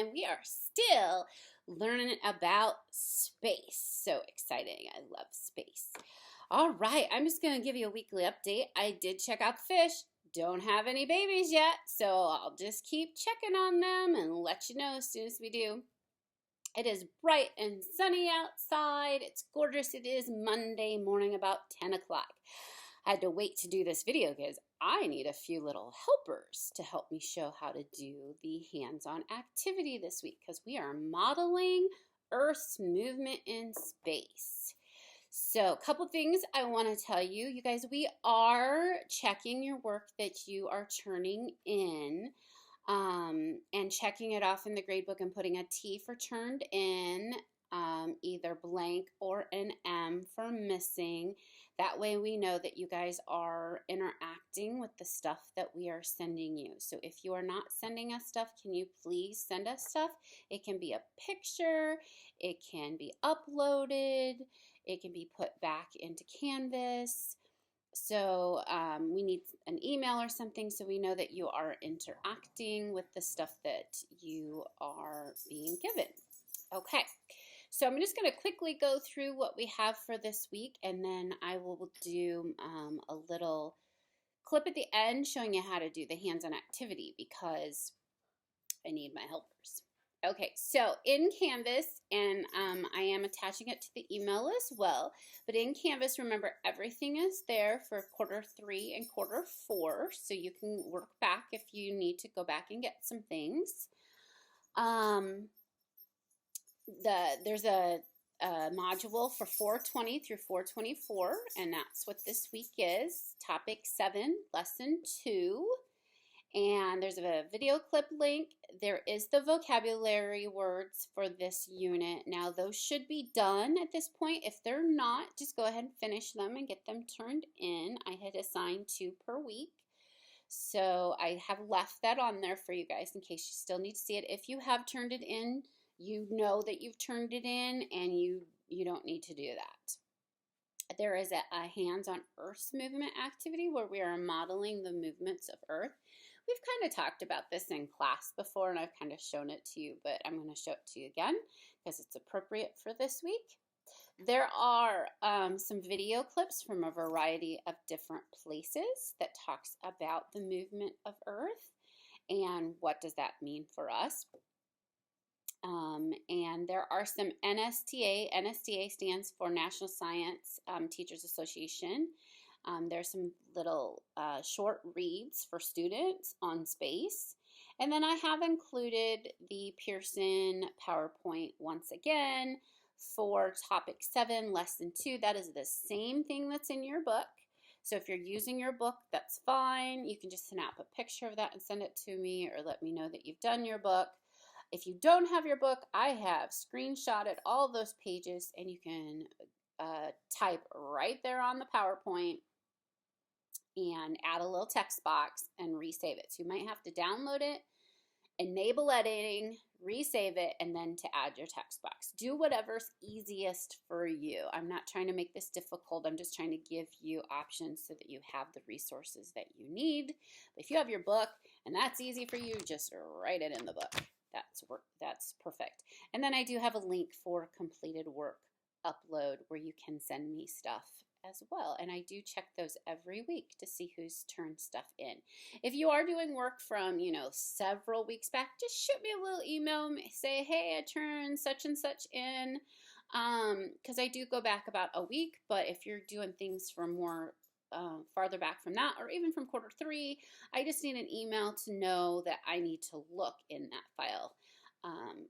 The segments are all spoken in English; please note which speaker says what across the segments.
Speaker 1: and we are still learning about space. So exciting. I love space. All right, I'm just going to give you a weekly update. I did check out the fish. Don't have any babies yet, so I'll just keep checking on them and let you know as soon as we do. It is bright and sunny outside. It's gorgeous. It is Monday morning about 10 o'clock. I had to wait to do this video because I need a few little helpers to help me show how to do the hands-on activity this week because we are modeling Earth's movement in space. So a couple things I want to tell you. You guys, we are checking your work that you are turning in and checking it off in the gradebook and putting a T for turned in, either blank or an M for missing. That way we know that you guys are interacting with the stuff that we are sending you. So if you are not sending us stuff, can you please send us stuff? It can be a picture, it can be uploaded, it can be put back into Canvas. So we need an email or something so we know that you are interacting with the stuff that you are being given. Okay, so I'm just going to quickly go through what we have for this week, and then I will do a little clip at the end showing you how to do the hands-on activity because I need my helpers. Okay, so in Canvas, and I am attaching it to the email as well, but in Canvas, remember everything is there for quarter 3 and quarter 4, so you can work back if you need to go back and get some things. There's a module for 420 through 424, and that's what this week is, topic 7, lesson 2. And there's a video clip link. There is the vocabulary words for this unit. Now those should be done at this point. If they're not, just go ahead and finish them and get them turned in. I had assigned 2 per week. So I have left that on there for you guys in case you still need to see it. If you have turned it in, you know that you've turned it in and you don't need to do that. There is a hands-on Earth's movement activity where we are modeling the movements of Earth. We've kind of talked about this in class before, and I've kind of shown it to you, but I'm going to show it to you again because it's appropriate for this week. There are some video clips from a variety of different places that talks about the movement of Earth and what does that mean for us. And there are some NSTA. NSTA stands for National Science Teachers Association. There's some little short reads for students on space. And then I have included the Pearson PowerPoint once again for topic 7, lesson 2. That is the same thing that's in your book. So if you're using your book, that's fine. You can just snap a picture of that and send it to me or let me know that you've done your book. If you don't have your book, I have screenshotted all those pages and you can type right there on the PowerPoint and add a little text box and resave it. So you might have to download it, enable editing, resave it, and then to add your text box. Do whatever's easiest for you. I'm not trying to make this difficult. I'm just trying to give you options so that you have the resources that you need. But if you have your book and that's easy for you, just write it in the book. That's perfect. And then I do have a link for completed work upload where you can send me stuff as well. And I do check those every week to see who's turned stuff in. If you are doing work from, several weeks back, just shoot me a little email, say, hey, I turned such and such in, because I do go back about a week, but if you're doing things from more farther back from that, or even from quarter 3, I just need an email to know that I need to look in that file.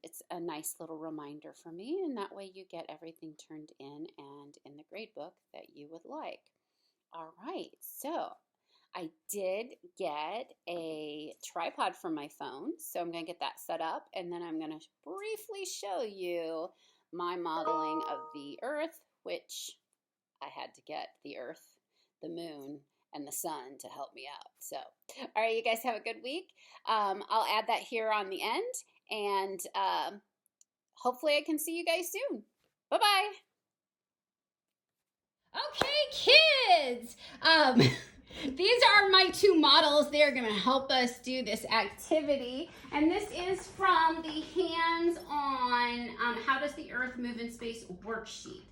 Speaker 1: It's a nice little reminder for me, and that way you get everything turned in and in the grade book that you would like. All right, so I did get a tripod for my phone, so I'm going to get that set up, and then I'm going to briefly show you my modeling of the Earth, which I had to get the Earth, the moon, and the sun to help me out. So, all right, you guys have a good week. I'll add that here on the end, and hopefully I can see you guys soon. Bye-bye. Okay, kids. These are my two models. They're going to help us do this activity. And this is from the hands-on How Does the Earth Move in Space worksheet.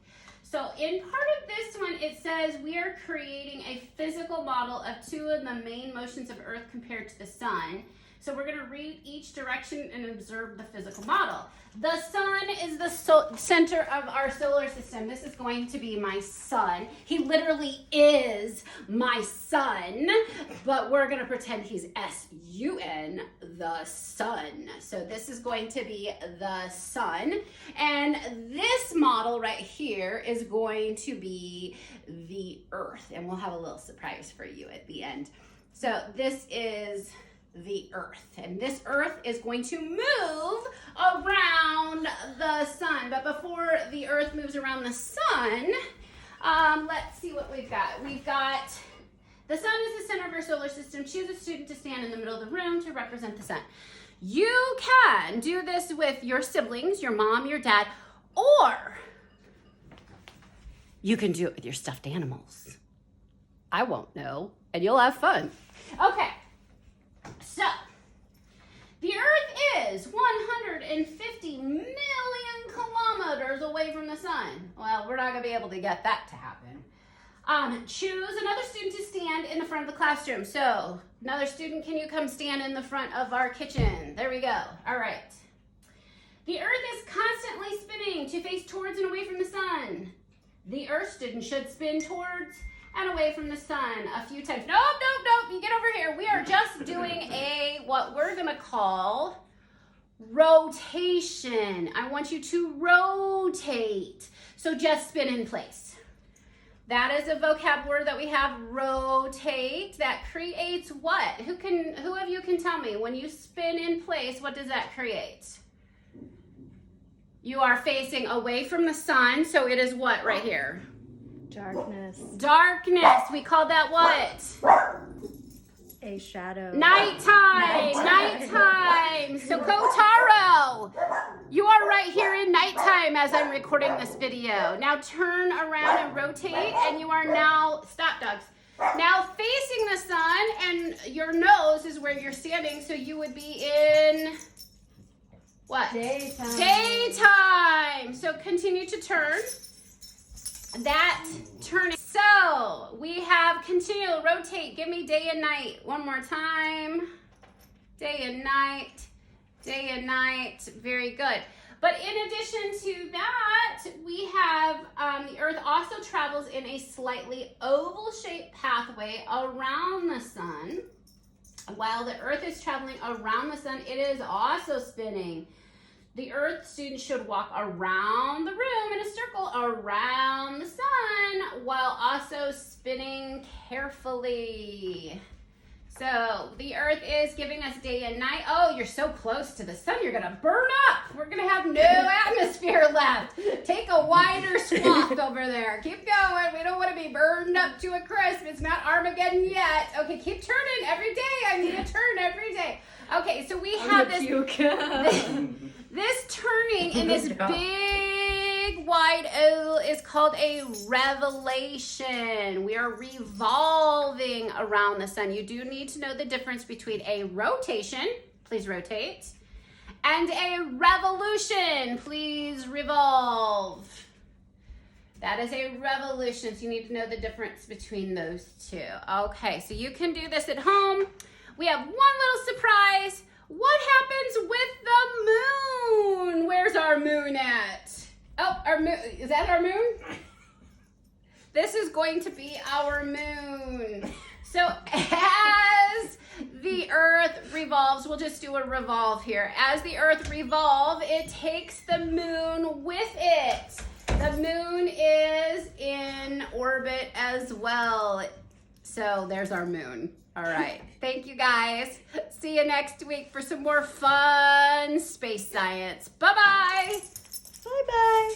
Speaker 1: So in part of this one, it says we are creating a physical model of two of the main motions of Earth compared to the sun. So we're going to read each direction and observe the physical model. The sun is the center of our solar system. This is going to be my sun. He literally is my sun, but we're going to pretend he's S-U-N, the sun. So this is going to be the sun. And this model right here is going to be the Earth. And we'll have a little surprise for you at the end. So this is the Earth, and this Earth is going to move around the sun. But before the Earth moves around the sun, let's see what we've got. We've got the sun is the center of our solar system. Choose a student to stand in the middle of the room to represent the sun. You can do this with your siblings, your mom, your dad, or you can do it with your stuffed animals. I won't know, and you'll have fun. Okay. So, the Earth is 150 million kilometers away from the sun. Well, we're not going to be able to get that to happen. Choose another student to stand in the front of the classroom. So, another student, can you come stand in the front of our kitchen? There we go. All right. The Earth is constantly spinning to face towards and away from the sun. The Earth student should spin towards and away from the sun a few times. Nope, you get over here. We are just doing what we're gonna call rotation. I want you to rotate. So just spin in place. That is a vocab word that we have, rotate. That creates what? Who of you can tell me, when you spin in place, what does that create? You are facing away from the sun, so it is what right here?
Speaker 2: Darkness.
Speaker 1: Darkness. We call that what?
Speaker 2: A shadow.
Speaker 1: Nighttime. Nighttime. So Kotaro, you are right here in nighttime as I'm recording this video. Now turn around and rotate, and you are now, stop dogs, now facing the sun, and your nose is where you're standing, so you would be in what?
Speaker 2: Daytime.
Speaker 1: Daytime. So continue to turn. That turning. So we have continue rotate. Give me day and night one more time. Day and night. Day and night. Very good. But in addition to that, we have the Earth also travels in a slightly oval-shaped pathway around the sun. While the Earth is traveling around the sun, it is also spinning. The Earth student should walk around the room in a circle around the sun while also spinning carefully. So the Earth is giving us day and night. Oh, you're so close to the sun, you're gonna burn up. We're gonna have no atmosphere left. Take a wider swath over there. Keep going. We don't want to be burned up to a crisp. It's not Armageddon yet. Okay, keep turning every day. I need a turn every day. Okay, so we have this turning in this big wide oval is called a revelation. We are revolving around the sun. You do need to know the difference between a rotation, please rotate, and a revolution, please revolve. That is a revolution, so you need to know the difference between those two. Okay, so you can do this at home. We have one little surprise. What happens with the moon? Where's our moon at? Oh, our moon. Is that our moon? This is going to be our moon. So as the Earth revolves, we'll just do a revolve here. As the Earth revolves, it takes the moon with it. The moon is in orbit as well. So there's our moon. All right. Thank you, guys. See you next week for some more fun space science. Bye-bye.
Speaker 2: Bye-bye.